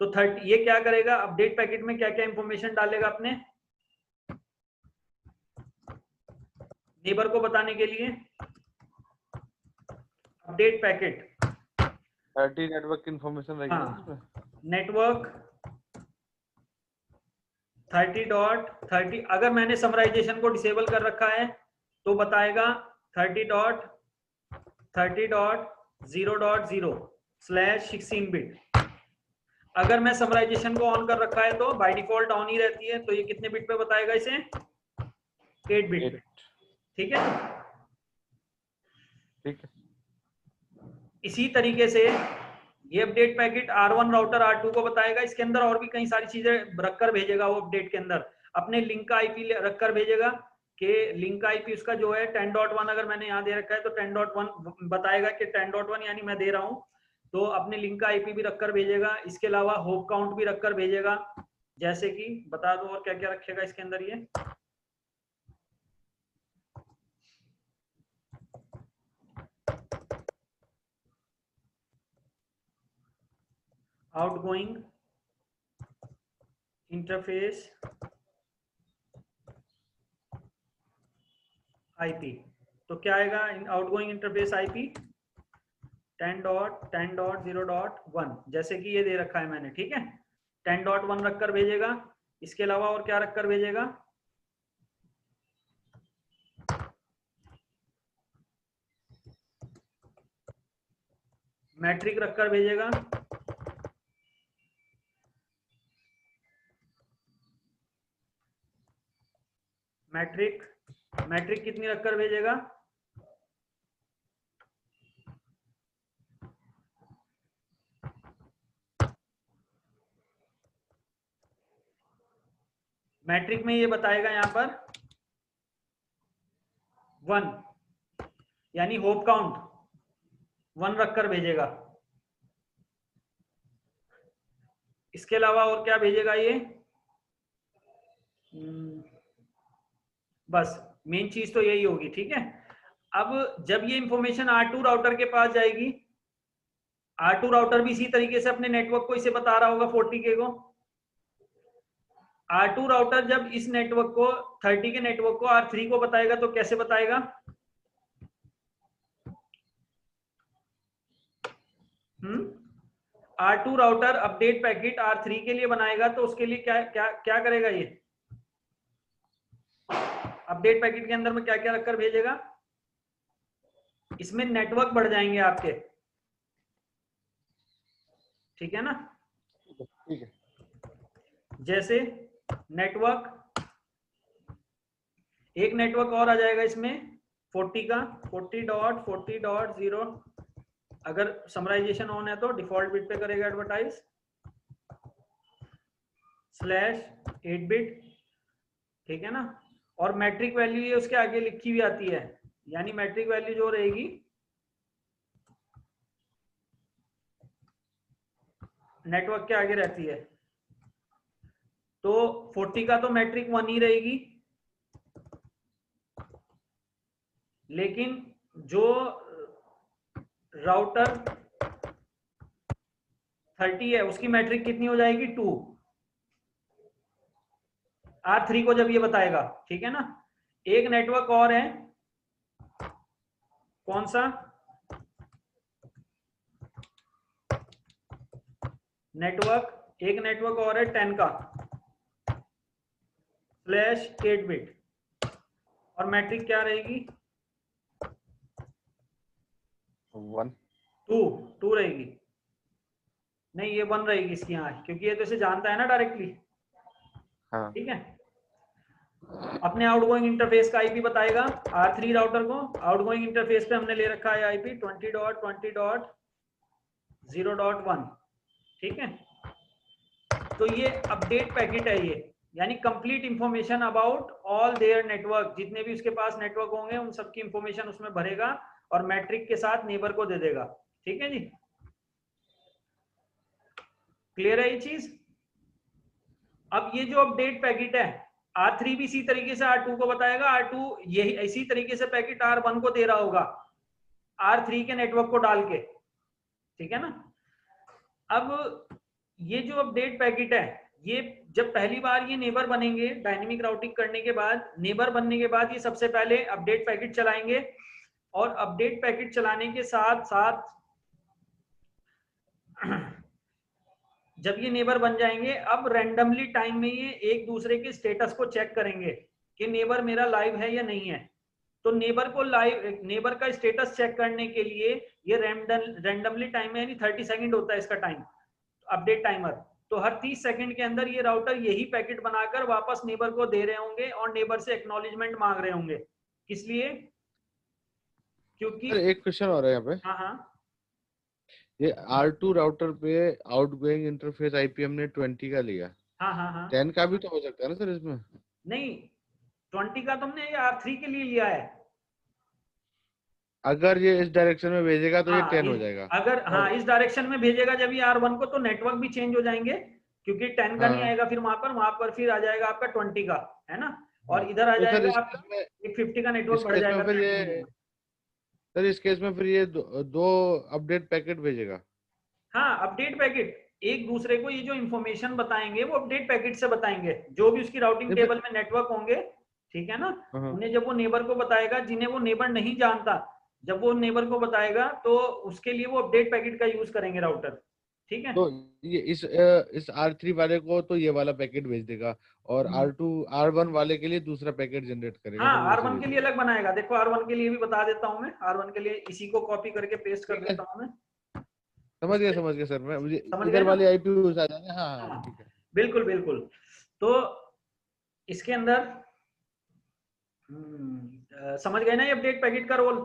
तो 30 ये क्या करेगा, अपडेट पैकेट में क्या क्या इंफॉर्मेशन डालेगा अपने नेबर को बताने के लिए। अपडेट पैकेट 30 नेटवर्क इन्फॉर्मेशन रहेगी ना इसमें। नेटवर्क 30.30 अगर मैंने समराइजेशन को डिसेबल कर रखा है तो बताएगा 30.30.0.0/16 बिट। अगर मैं समराइजेशन को ऑन कर रखा है तो बाय डिफॉल्ट ऑन ही रहती है, तो ये कितने बिट पे बताएगा इसे, 8 बिट पे। ठीक है, ठीक है। इसी तरीके से ये update packet R1 router R2 को बताएगा। इसके अंदर और भी कई सारी चीजें रखकर भेजेगा वो अपडेट के अंदर, अपने लिंक का आईपी रखकर भेजेगा कि लिंक का आईपी उसका जो है 10.1 अगर मैंने यहाँ दे रखा है तो 10.1 बताएगा कि 10.1 यानी मैं दे रहा हूँ, तो अपने लिंक का आईपी भी रखकर भेजेगा। इसके अलावा होप काउंट भी रखकर भेजेगा, जैसे कि बता दो और क्या क्या रखेगा इसके अंदर ये। आउटगोइंग इंटरफेस आईपी, तो क्या आएगा आउटगोइंग इंटरफेस आईपी 10.10.0.1 जैसे कि ये दे रखा है मैंने। ठीक है, 10.1 रखकर भेजेगा। इसके अलावा और क्या रखकर भेजेगा, मैट्रिक रखकर भेजेगा। मैट्रिक कितनी रखकर भेजेगा, मैट्रिक में ये बताएगा यहां पर 1 यानी होप काउंट 1 रखकर भेजेगा। इसके अलावा और क्या भेजेगा ये, बस मेन चीज तो यही होगी। ठीक है, अब जब ये इंफॉर्मेशन R2 राउटर के पास जाएगी, R2 राउटर भी इसी तरीके से अपने नेटवर्क को इसे बता रहा होगा 40K को। R2 राउटर जब इस नेटवर्क को 30 के नेटवर्क को R3 को बताएगा तो कैसे बताएगा, R2 router update packet R3 के लिए बनाएगा तो उसके लिए क्या क्या क्या करेगा, ये अपडेट पैकेट के अंदर में क्या क्या रखकर भेजेगा, इसमें नेटवर्क बढ़ जाएंगे आपके। ठीक है ना, ठीक है। जैसे नेटवर्क, एक नेटवर्क और आ जाएगा इसमें 40 का 40.40.0, अगर समराइजेशन ऑन है तो डिफॉल्ट बिट पे करेगा एडवर्टाइज /8 बिट। ठीक है ना, और मैट्रिक वैल्यू ये उसके आगे लिखी हुई आती है, यानी मैट्रिक वैल्यू जो रहेगी नेटवर्क के आगे रहती है। तो 40 का तो मैट्रिक 1 ही रहेगी, लेकिन जो राउटर 30 है उसकी मैट्रिक कितनी हो जाएगी 2 R3 को जब ये बताएगा। ठीक है ना, एक नेटवर्क और है, कौन सा नेटवर्क, एक नेटवर्क और है 10 का /8 बिट, और मैट्रिक क्या रहेगी 2 रहेगी, नहीं ये 1 रहेगी इसकी यहाँ, क्योंकि ये तो इसे जानता है ना डायरेक्टली। हाँ। ठीक है, अपने आउटगोइंग इंटरफेस का आईपी बताएगा R3 राउटर को। आउटगोइंग इंटरफेस पे हमने ले रखा है आईपी 20.20.0.1। ठीक है, तो ये अपडेट पैकेट है ये, यानी complete information about all their network, जितने भी उसके पास नेटवर्क होंगे उन सबकी इंफॉर्मेशन उसमें भरेगा और मैट्रिक के साथ नेबर को दे देगा। ठीक है जी, क्लियर है ये चीज। अब ये जो अपडेट पैकेट है R3 भी इसी तरीके से R2 को बताएगा, R2 यही इसी तरीके से पैकेट R1 को दे रहा होगा R3 के नेटवर्क को डाल के। ठीक है ना, अब ये जो अपडेट पैकेट है, ये जब पहली बार ये नेबर बनेंगे डायनेमिक राउटिंग करने के बाद, नेबर बनने के बाद ये सबसे पहले अपडेट पैकेट चलाएंगे, और अपडेट पैकेट चलाने के साथ साथ जब ये नेबर बन जाएंगे, अब रैंडमली टाइम में ये एक दूसरे के स्टेटस को चेक करेंगे कि नेबर मेरा लाइव है या नहीं है। तो नेबर को लाइव, नेबर का स्टेटस चेक करने के लिए ये रैंडमली टाइम में, यानी 30 सेकंड होता है इसका टाइम, अपडेट टाइमर। तो हर 30 सेकंड के अंदर ये राउटर यही पैकेट बनाकर वापस नेबर को दे रहे होंगे और नेबर से एक्नॉलेजमेंट मांग रहे होंगे। किस लिए? क्योंकि एक क्वेश्चन और है यहाँ पे। हाँ हाँ, ये R2 राउटर पे आउटगोइंग इंटरफेस आईपी हमने 20 का लिया, हाँ हाँ हाँ, 10 का भी तो हो सकता है ना सर इसमें? नहीं 20 का तुमने ये R3 के लिए लिया है। अगर ये इस डायरेक्शन में भेजेगा तो ये 10 हो जाएगा। अगर हाँ इस डायरेक्शन में भेजेगा जब ये R1 को, तो नेटवर्क भी चेंज हो जाएंगे, क्योंकि 10 का नहीं आएगा फिर वहां पर फिर आ जाएगा आपका 20 का, है ना, और इधर आ तो सर जाएगा आपका एक 50 का नेटवर्क बढ़ जाएगा। फिर ये सर इस केस में फिर ये दो अपडेट पैकेट भेजेगा? हाँ, अपडेट पैकेट एक दूसरे को ये जो इंफॉर्मेशन बताएंगे वो अपडेट पैकेट से बताएंगे, जो भी उसकी राउटिंग टेबल में नेटवर्क होंगे, ठीक है ना, उन्हें जब वो नेबर को बताएगा, जिन्हें वो नेबर नहीं जानता, जब वो नेबर को बताएगा तो उसके लिए वो अपडेट पैकेट का यूज करेंगे राउटर, ठीक है। तो ये इस R3 वाले को तो ये वाला पैकेट भेज देगा, और R1 वाले के लिए दूसरा पैकेट जनरेट करेगा। हाँ, R1 के लिए अलग बनाएगा। देखो R1 के लिए भी बता देता हूँ मैं, R1 के लिए इसी को कॉपी करके पेस्ट कर देता हूँ मैं। समझ गया सर, मैं मुझे समझ इधर गए वाली ना? आईपी आ जाए। हाँ ठीक है, बिल्कुल बिल्कुल। तो इसके अंदर समझ गए ना ये अपडेट पैकेट का रोल?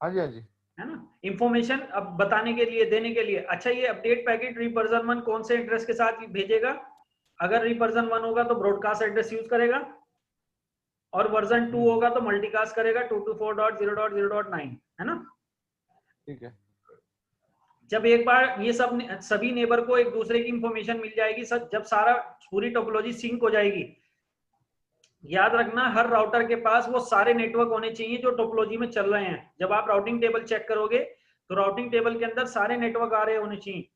हाँ जी हाँ जी, है ना, इंफॉर्मेशन अब बताने के लिए, देने के लिए। अच्छा, ये अपडेट पैकेट रिवर्जन 1 कौन से एड्रेस के साथ भेजेगा? अगर रिवर्जन 1 होगा तो ब्रॉडकास्ट एड्रेस यूज करेगा, और वर्जन 2 होगा तो मल्टीकास्ट करेगा 224.0.0.9, है ना। ठीक है। जब एक बार ये सब सभी नेबर को एक दूसरे की इंफॉर्मेशन मिल जाएगी, जब सारा पूरी टोपोलॉजी सिंक हो जाएगी, याद रखना हर राउटर के पास वो सारे नेटवर्क होने चाहिए जो टोपोलॉजी में चल रहे हैं। जब आप राउटिंग टेबल चेक करोगे तो राउटिंग टेबल के अंदर सारे नेटवर्क आ रहे होने चाहिए।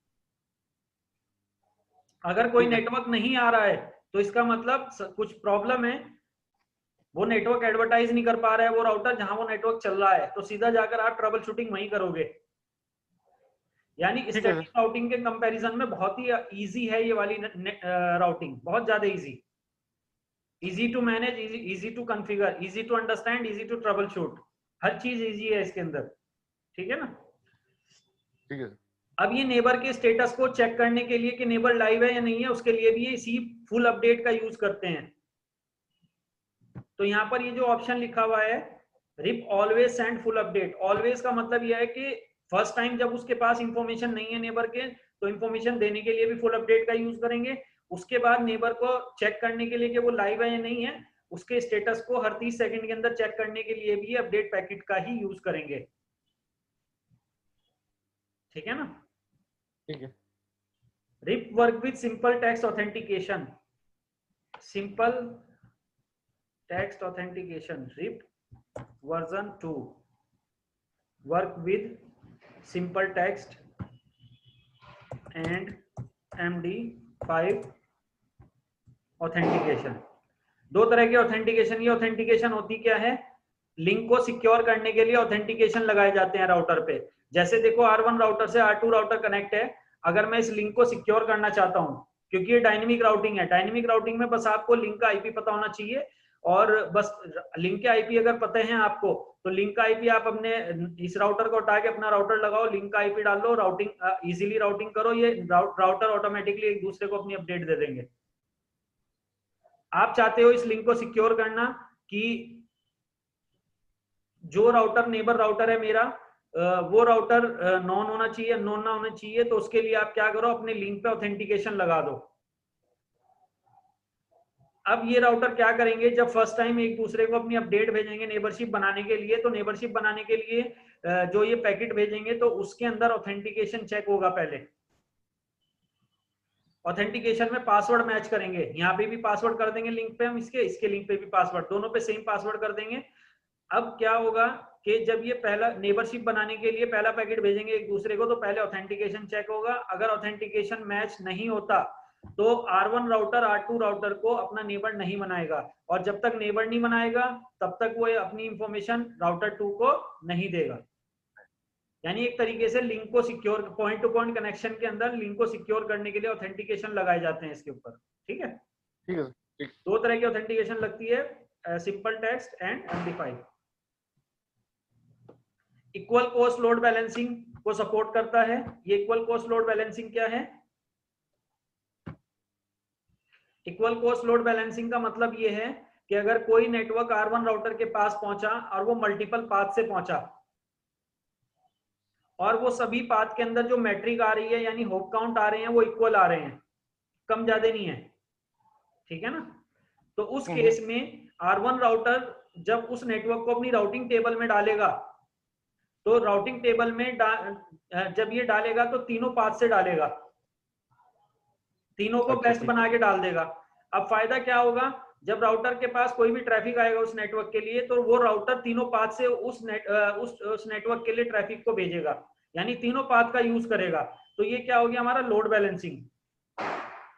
अगर कोई नेटवर्क नहीं आ रहा है तो इसका मतलब कुछ प्रॉब्लम है, वो नेटवर्क एडवर्टाइज नहीं कर पा रहा है वो राउटर जहां वो नेटवर्क चल रहा है, तो सीधा जाकर आप ट्रबल शूटिंग वहीं करोगे। यानी स्टैटिक राउटिंग के कंपैरिजन में बहुत ही इजी है ये वाली राउटिंग, बहुत ज्यादा easy, easy to manage, easy to configure, easy to understand, easy to troubleshoot, हर चीज इजी है इसके अंदर, ठीक है ना। ठीक है। अब ये नेबर के स्टेटस को चेक करने के लिए कि नेबर लाइव है या नहीं है, उसके लिए भी ये इसी फुल अपडेट का यूज करते हैं। तो यहाँ पर ये जो ऑप्शन लिखा हुआ है RIP always send full update, always का मतलब यह है कि फर्स्ट टाइम जब उसके पास इंफॉर्मेशन नहीं है नेबर के, तो इंफॉर्मेशन देने के लिए भी फुल अपडेट का यूज करेंगे। उसके बाद नेबर को चेक करने के लिए कि वो लाइव है या नहीं है, उसके स्टेटस को हर 30 सेकंड के अंदर चेक करने के लिए भी अपडेट पैकेट का ही यूज करेंगे, ठीक है ना। ठीक है। RIP work with simple text authentication, simple text authentication, RIP version 2 work with simple text and MD5 authentication. दो तरह की ऑथेंटिकेशन, ये ऑथेंटिकेशन होती क्या है, लिंक को सिक्योर करने के लिए ऑथेंटिकेशन लगाए जाते हैं राउटर पे। जैसे देखो R1 राउटर से R2 राउटर कनेक्ट है, अगर मैं इस लिंक को सिक्योर करना चाहता हूं, क्योंकि ये डायनेमिक राउटिंग है, डायनेमिक राउटिंग में बस आपको लिंक का आईपी पता होना चाहिए, और बस लिंक के आईपी अगर पता है आपको, तो लिंक का आईपी आप अपने इस राउटर को उठा के अपना राउटर लगाओ, लिंक का आईपी डाल लो, राउटिंग इजीली राउटिंग करो, ये राउटर ऑटोमेटिकली एक दूसरे को अपनी अपडेट दे देंगे। आप चाहते हो इस लिंक को सिक्योर करना कि जो राउटर नेबर राउटर है मेरा, वो राउटर नॉन होना चाहिए, नॉन ना होना चाहिए, तो उसके लिए आप क्या करो, अपने लिंक पे ऑथेंटिकेशन लगा दो। अब ये राउटर क्या करेंगे, जब फर्स्ट टाइम एक दूसरे को अपनी अपडेट भेजेंगे नेबरशिप बनाने के लिए, तो नेबरशिप बनाने के लिए जो ये पैकेट भेजेंगे तो उसके अंदर ऑथेंटिकेशन चेक होगा पहले। ऑथेंटिकेशन में पासवर्ड मैच करेंगे, यहाँ पे भी पासवर्ड कर देंगे लिंक पे हम, इसके लिंक पे भी पासवर्ड, दोनों पे सेम पासवर्ड कर देंगे। अब क्या होगा, कि जब ये पहला नेबरशिप बनाने के लिए पहला पैकेट भेजेंगे एक दूसरे को, तो पहले ऑथेंटिकेशन चेक होगा। अगर ऑथेंटिकेशन मैच नहीं होता तो R1 राउटर R2 राउटर को अपना नेबर नहीं बनाएगा, और जब तक नेबर नहीं बनाएगा तब तक वो अपनी इंफॉर्मेशन राउटर 2 को नहीं देगा। यानी एक तरीके से लिंक को secure, point two point connection के अंदर लिंक को सिक्योर करने के लिए ऑथेंटिकेशन लगाए जाते हैं इसके ऊपर। ठीक है, ठीक है, ठीक। दो तरह की ऑथेंटिकेशन लगती है, simple text and MD five. Equal cost load balancing को सपोर्ट करता है। ये इक्वल कोस्ट लोड बैलेंसिंग क्या है? इक्वल कोस्ट लोड बैलेंसिंग का मतलब ये है कि अगर कोई नेटवर्क R1 राउटर के पास पहुंचा और वो मल्टीपल पाथ से पहुंचा, और वो सभी पाथ के अंदर जो मैट्रिक आ रही है यानी होप काउंट आ रहे हैं वो इक्वल आ रहे हैं, कम ज्यादा नहीं है, ठीक है ना? तो उस केस में R1 राउटर जब उस नेटवर्क को अपनी राउटिंग टेबल में डालेगा, तो राउटिंग टेबल में जब ये डालेगा तो तीनों पाथ से डालेगा, तीनों को बेस्ट बना के डाल देगा। अब फायदा क्या होगा? जब राउटर के पास कोई भी ट्रैफिक आएगा उस नेटवर्क के लिए, तो वो राउटर तीनों पाथ से उस नेटवर्क के लिए ट्रैफिक को भेजेगा, यानी तीनों पाथ का यूज करेगा। तो ये क्या हो गया हमारा लोड बैलेंसिंग,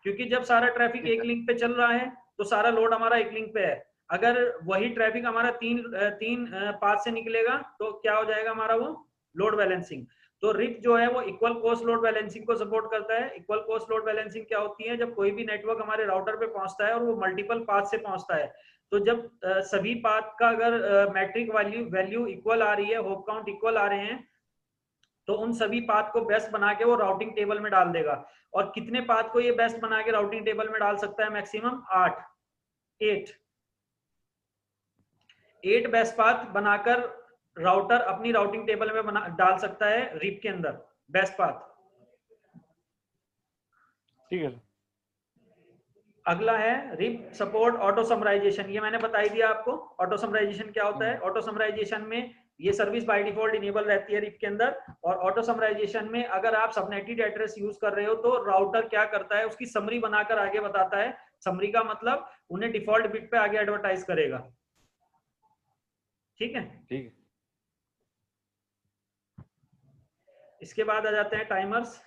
क्योंकि जब सारा ट्रैफिक एक लिंक पे चल रहा है तो सारा लोड हमारा एक लिंक पे है। अगर वही ट्रैफिक हमारा तीन पाथ से निकलेगा तो क्या हो जाएगा हमारा वो लोड बैलेंसिंग। तो रिप जो है वो इक्वल कोस्ट लोड बैलेंसिंग को सपोर्ट करता है। इक्वल कोस्ट लोड बैलेंसिंग क्या होती है? जब कोई भी नेटवर्क हमारे राउटर पे पहुंचता है और वो मल्टीपल पाथ से पहुंचता है, तो जब सभी पाथ का अगर मैट्रिक वैल्यू इक्वल आ रही है, होप काउंट इक्वल आ रहे हैं, तो उन सभी पाथ को बेस्ट बना के वो राउटिंग टेबल में डाल देगा। और कितने पाथ को ये बेस्ट बना के राउटिंग टेबल में डाल सकता है? मैक्सिमम 8 बेस्ट पाथ बनाकर राउटर अपनी राउटिंग टेबल में डाल सकता है रिप के अंदर बेस्ट पाथ। ठीक है। अगला है रिप सपोर्ट ऑटो समराइजेशन। ये मैंने बता ही दिया आपको ऑटो समराइजेशन क्या होता है। ऑटो समराइजेशन में ये सर्विस बाय डिफॉल्ट इनेबल रहती है रिप के अंदर, और ऑटो समराइजेशन में अगर आप सबनेटेड एड्रेस यूज कर रहे हो तो राउटर क्या करता है, उसकी समरी बनाकर आगे बताता है। समरी का मतलब उन्हें डिफॉल्ट बिट पे आगे एडवर्टाइज करेगा। ठीक है, ठीक है। इसके बाद आ जाते हैं timers.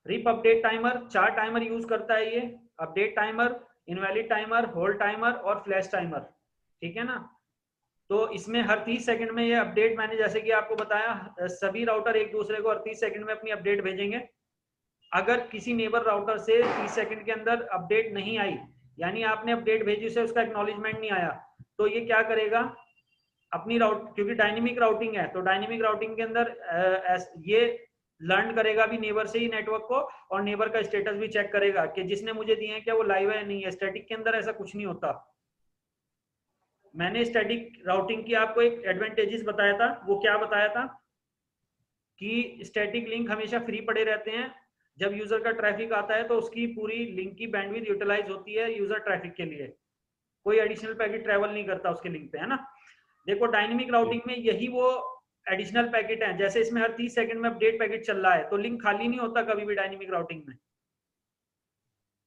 RIP update timer 4 timer use करता है ये। Update timer, invalid timer, hold timer और फ्लैश टाइमर। ठीक है ना? तो इसमें हर 30 सेकंड में ये अपडेट, मैंने जैसे कि आपको बताया, सभी राउटर एक दूसरे को हर 30 सेकंड में अपनी अपडेट भेजेंगे। अगर किसी नेबर राउटर से 30 सेकंड के अंदर अपडेट नहीं आई, यानी आपने अपडेट भेजी से उसका एक्नॉलेजमेंट नहीं आया, तो ये क्या करेगा? अपनी क्योंकि डायनेमिक राउटिंग है, तो डायनेमिक राउटिंग के अंदर ये लर्न करेगा भी नेबर से ही नेटवर्क को, और नेबर का स्टेटस भी चेक करेगा कि जिसने मुझे दिए हैं क्या वो लाइव है या नहीं है। स्टैटिक के अंदर ऐसा कुछ नहीं होता। मैंने स्टैटिक राउटिंग की आपको एक एडवांटेजेस बताया था। वो क्या बताया था कि स्टैटिक लिंक हमेशा फ्री पड़े रहते हैं। जब यूजर का ट्रैफिक आता है तो उसकी पूरी लिंक की बैंडविड्थ यूटिलाइज होती है यूजर ट्रैफिक के लिए, कोई एडिशनल पैकेट ट्रेवल नहीं करता उसके लिंक पे, है ना? देखो डायनेमिक राउटिंग में यही वो एडिशनल पैकेट है। जैसे इसमें हर 30 सेकंड में अपडेट पैकेट चल रहा है, तो लिंक खाली नहीं होता कभी भी डायनेमिक राउटिंग में,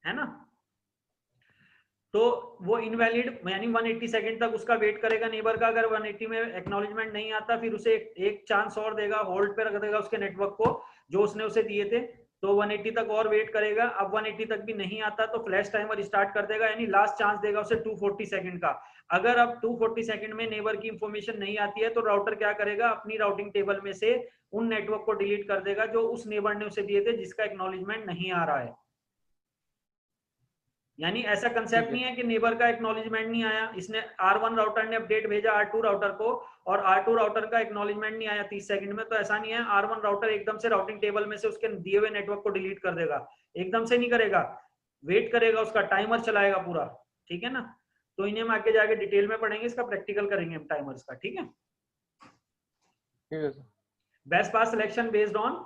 है ना? तो वो इनवैलिड यानी 180 सेकंड तक उसका वेट करेगा नेबर का। अगर 180 में एक्नॉलेजमेंट नहीं आता, फिर उसे एक चांस और देगा, होल्ड पे रख देगा उसके नेटवर्क को जो उसने उसे दिए थे, तो 180 तक और वेट करेगा। अब 180 तक भी नहीं आता तो फ्लैश टाइमर स्टार्ट कर देगा, यानी लास्ट चांस देगा उसे 240 सेकंड का। अगर अब 240 सेकंड में नेबर की इंफॉर्मेशन नहीं आती है तो राउटर क्या करेगा? अपनी राउटिंग टेबल में से उन नेटवर्क को डिलीट कर देगा जो उस नेबर ने उसे दिए थे जिसका एक्नॉलेजमेंट नहीं आ रहा है। यानी ऐसा कंसेप्ट नहीं है कि नेबर का एक्नॉलेजमेंट नहीं आया, इसने R1 राउटर ने अपडेट भेजा R2 राउटर को और R2 राउटर का एक्नॉलेजमेंट नहीं आया 30 सेकंड में, तो ऐसा नहीं है। R1 राउटर एकदम से राउटिंग टेबल में से उसके दिए हुए नेटवर्क को डिलीट कर देगा, एकदम से नहीं करेगा, वेट करेगा, उसका टाइमर चलाएगा पूरा। ठीक है ना? तो इन्हें हम आगे जाके डिटेल में पढ़ेंगे, इसका प्रैक्टिकल करेंगे हम टाइमर्स का। ठीक है, best path selection based on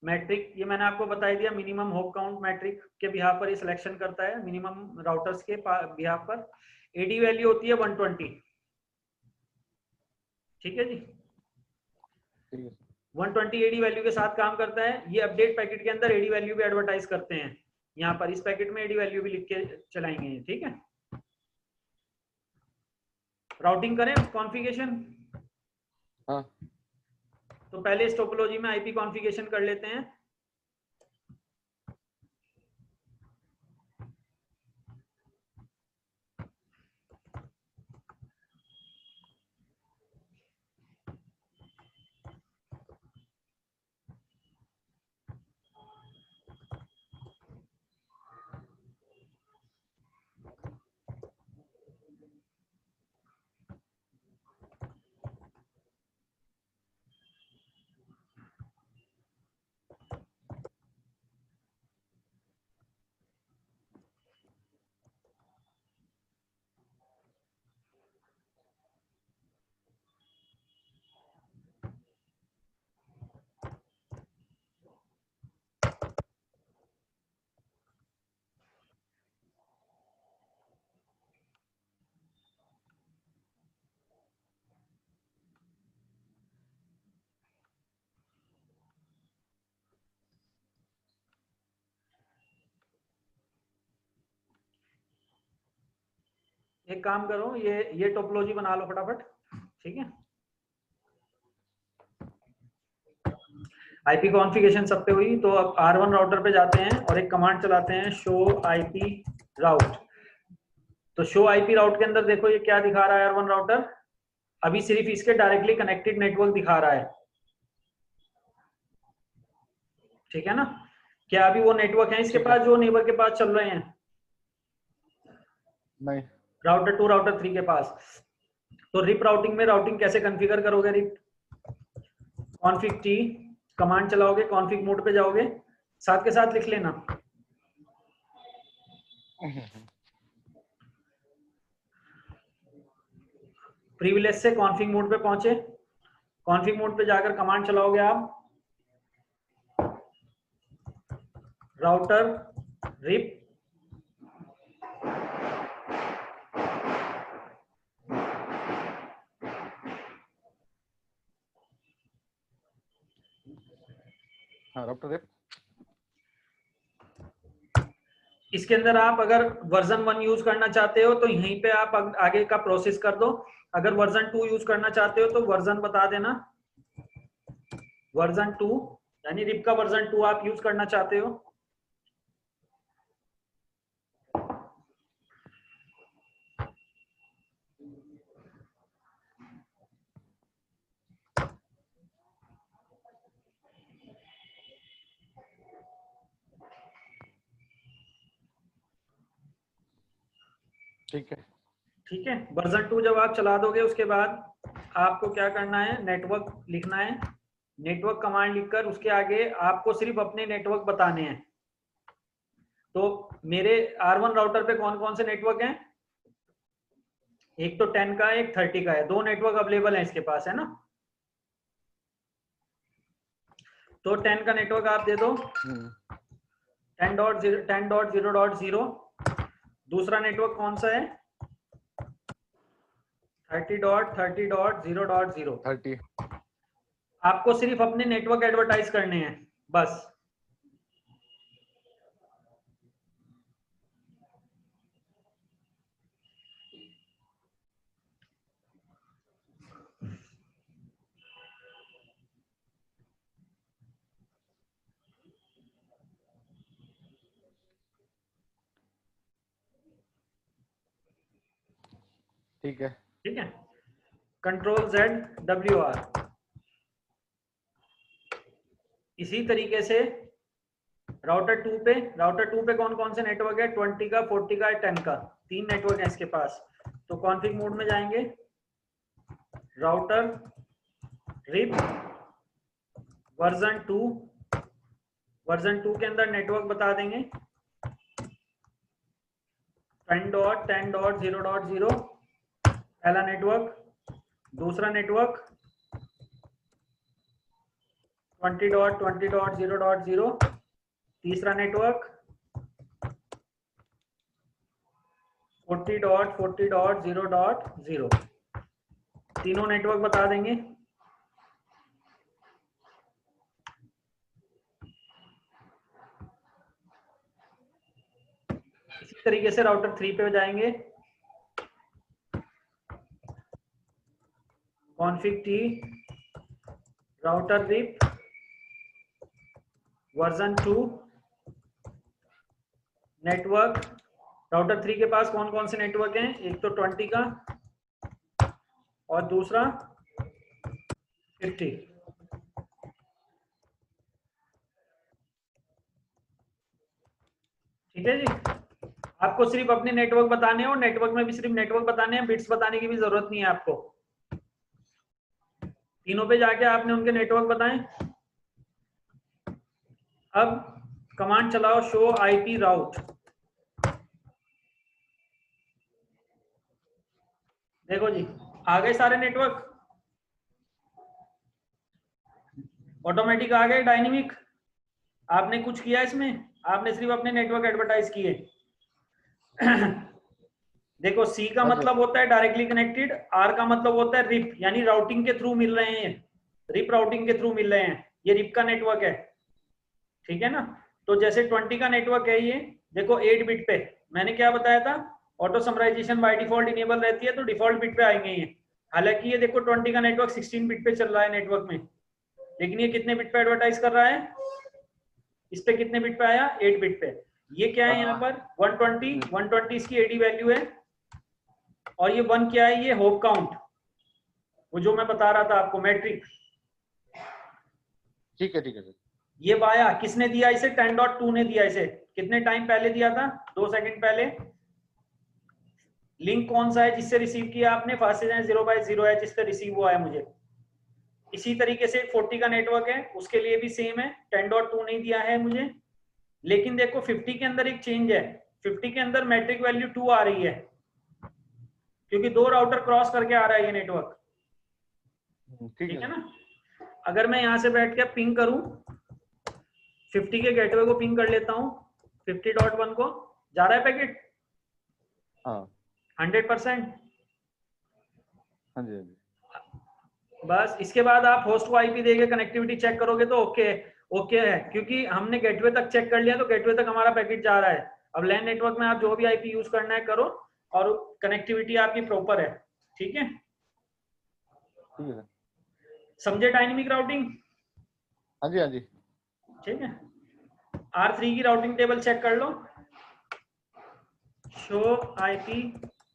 metric, ये मैंने आपको बता दिया। मिनिमम होप काउंट मैट्रिक के बिहाफ पर ये सिलेक्शन करता है, मिनिमम राउटर्स के बिहाफ पर। एडी वैल्यू होती है 120। ठीक है जी, 120 एडी वैल्यू के साथ काम करता है। ये अपडेट पैकेट के अंदर एडी वैल्यू भी एडवर्टाइज करते हैं, यहाँ पर इस पैकेट में एडी वैल्यू भी लिख के चलाएंगे। ठीक है, राउटिंग करें कॉन्फ़िगरेशन। हाँ। तो पहले इस टोपोलॉजी में आईपी कॉन्फ़िगरेशन कर लेते हैं। एक काम करो, ये टोपोलॉजी बना लो फटाफट, ठीक है। आईपी कॉन्फ़िगरेशन सब पे हुई, तो अब R1 राउटर पे जाते हैं और एक कमांड चलाते हैं, शो आईपी राउट। तो शो आईपी राउट के अंदर देखो ये क्या दिखा रहा है, R1 राउटर अभी सिर्फ इसके डायरेक्टली कनेक्टेड नेटवर्क दिखा रहा है, ठीक है ना। क्या अभी वो नेटवर्क है इसके पास जो नेबर के पास चल रहे हैं? नहीं। राउटर 2 राउटर 3 के पास। तो रिप राउटिंग में राउटिंग कैसे कॉन्फ़िगर करोगे? रिप कॉन्फ़िग टी कमांड चलाओगे, कॉन्फ़िग मोड पे जाओगे, साथ के साथ लिख लेना। प्रिविलेज से कॉन्फ़िग मोड पे पहुंचे, कॉन्फ़िग मोड पे जाकर कमांड चलाओगे आप, राउटर रिप राउटर रिप। इसके अंदर आप अगर वर्जन 1 यूज करना चाहते हो तो यहीं पे आप आगे का प्रोसेस कर दो, अगर वर्जन 2 यूज करना चाहते हो तो वर्जन बता देना, वर्जन 2 यानी रिप का वर्जन 2 आप यूज करना चाहते हो। ठीक है। ठीक है, वर्जन 2 जब आप चला दोगे उसके बाद आपको क्या करना है, नेटवर्क लिखना है। नेटवर्क कमांड लिखकर उसके आगे आपको सिर्फ अपने नेटवर्क बताने हैं। तो मेरे R1 राउटर पे कौन कौन से नेटवर्क हैं? एक तो 10 का है, एक 30 का है, दो नेटवर्क अवेलेबल है इसके पास, है ना। तो 10 का नेटवर्क आप दे दो 10.0.0.0। दूसरा नेटवर्क कौन सा है? 30.30.0.0। 30। आपको सिर्फ अपने नेटवर्क एडवर्टाइज करने हैं बस। ठीक है। ठीक है, Ctrl+Z+WR। इसी तरीके से राउटर 2 पे कौन कौन से नेटवर्क है? 20 का, 40 का, 10 का, तीन नेटवर्क है इसके पास। तो कॉन्फ़िग मोड में जाएंगे, राउटर रिप वर्जन 2, वर्जन 2 के अंदर नेटवर्क बता देंगे 10.10.0.0 पहला नेटवर्क, दूसरा नेटवर्क 20.20.0.0, तीसरा नेटवर्क 40.40.0.0। तीनों नेटवर्क बता देंगे। इसी तरीके से राउटर 3 पे जाएंगे, config t router RIP version 2 network. Router 3 के पास कौन कौन से नेटवर्क हैं? एक तो 20 का और दूसरा 50। ठीक है जी। आपको सिर्फ अपने नेटवर्क बताने हैं और नेटवर्क में भी सिर्फ नेटवर्क बताने हैं, बिट्स बताने की भी जरूरत नहीं है आपको। तीनों पे जाके आपने उनके नेटवर्क बताएं। अब कमांड चलाओ शो आईपी राउट। देखो जी आ गए सारे नेटवर्क, ऑटोमेटिक आ गए, डायनेमिक। आपने कुछ किया इसमें? आपने सिर्फ अपने नेटवर्क एडवर्टाइज किए। देखो सी का हाँ जी। मतलब होता है डायरेक्टली कनेक्टेड, आर का मतलब होता है रिप, यानी राउटिंग के थ्रू मिल रहे हैं, रिप राउटिंग के थ्रू मिल रहे हैं, ये रिप का नेटवर्क है। ठीक है ना। तो जैसे 20 का नेटवर्क है ये, देखो 8 बिट पे मैंने क्या बताया था, auto summarization by default enable रहती है तो डिफॉल्ट बिट पे आएंगे ये। हालांकि ये देखो 20 का नेटवर्क 16 बिट पे चल रहा है नेटवर्क में, लेकिन ये कितने बिट पे एडवर्टाइज कर रहा है? इस पे कितने बिट पे आया? 8 बिट पे। ये क्या है यहाँ पर? 120 इसकी एडी वैल्यू है, और ये 1 क्या है? ये होप काउंट, वो जो मैं बता रहा था आपको मैट्रिक। ठीक है ठीक है सर। ये बाया किसने दिया इसे? 10.2 ने दिया इसे। कितने टाइम पहले दिया था? 2 सेकंड पहले। लिंक कौन सा है जिससे रिसीव किया आपने? फर्स्ट 0/0 है जिससे रिसीव हुआ है मुझे। इसी तरीके से 40 का नेटवर्क है, उसके लिए भी सेम है, 10.2 नहीं दिया है मुझे। लेकिन देखो 50 के अंदर एक चेंज है, 50 के अंदर मैट्रिक वैल्यू 2 आ रही है, क्योंकि 2 राउटर क्रॉस करके आ रहा है ये नेटवर्क। ठीक है ना। अगर मैं यहां से बैठ के पिंग करूं, 50 के गेटवे को पिंग कर लेता हूं, 50.1 को, जा रहा है पैकेट? हाँ 100%। हाँ जी हाँ जी। बस इसके बाद आप होस्ट को आईपी देके कनेक्टिविटी चेक करोगे तो ओके ओके है, क्योंकि हमने गेटवे तक चेक कर लिया तो गेटवे तक हमारा पैकेट जा रहा है। अब लैन नेटवर्क में आप जो भी आईपी यूज करना है करो, और कनेक्टिविटी आपकी प्रॉपर है। ठीक है, ठीक है। समझे डायनेमिक राउटिंग? हाँ जी हाँ जी। ठीक है। R3 की राउटिंग टेबल चेक कर लो, शो आईपी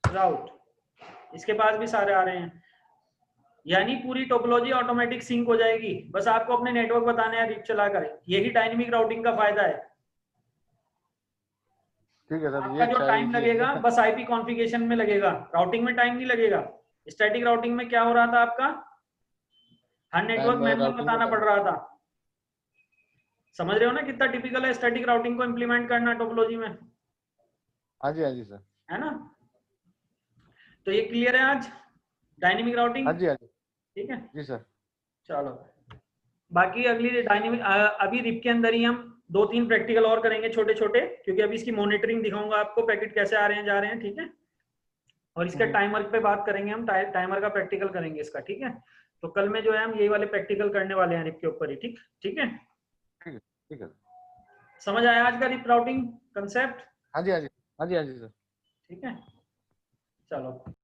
राउट, इसके पास भी सारे आ रहे हैं, यानी पूरी टोपोलॉजी ऑटोमेटिक सिंक हो जाएगी। बस आपको अपने नेटवर्क बताने हैं रिप चलाकर, यही डायनेमिक राउटिंग का फायदा है। ठीक है सर, ये आपका जो अच्छा है टाइम ये लगेगा बस आईपी कॉन्फ़िगरेशन में लगेगा, राउटिंग में टाइम नहीं लगेगा। स्टैटिक राउटिंग में क्या हो रहा था आपका? हर नेटवर्क टाइम मैनुअल राउटिंग में बताना पड़ टाइम। रहा था। समझ रहे हो ना कितना टिपिकल है स्टैटिक राउटिंग को इंप्लीमेंट करना टोपोलॉजी में? हाँ जी सर। है ना। तो ये क्लियर है आज डायनेमिक राउटिंग? हाँ जी ठीक है, जी सर। चलो। बाकी अगली डायनेमिक, अभी रिप के अंदर ही हम 2-3 प्रैक्टिकल और करेंगे छोटे छोटे, क्योंकि अभी इसकी मॉनिटरिंग दिखाऊंगा आपको, पैकेट कैसे आ रहे हैं जा रहे हैं। ठीक है, और इसके टाइमर पे बात करेंगे हम, टाइमर का प्रैक्टिकल करेंगे इसका। ठीक है, तो कल में जो है हम यही वाले प्रैक्टिकल करने वाले हैं रिप के ऊपर ही। ठीक ठीक है, ठीक है ठीक है। समझ आया आज का रिप राउटिंग कंसेप्ट? हाँ जी हाँ जी। हाँ जी हाँ जी सर। ठीक है, चलो।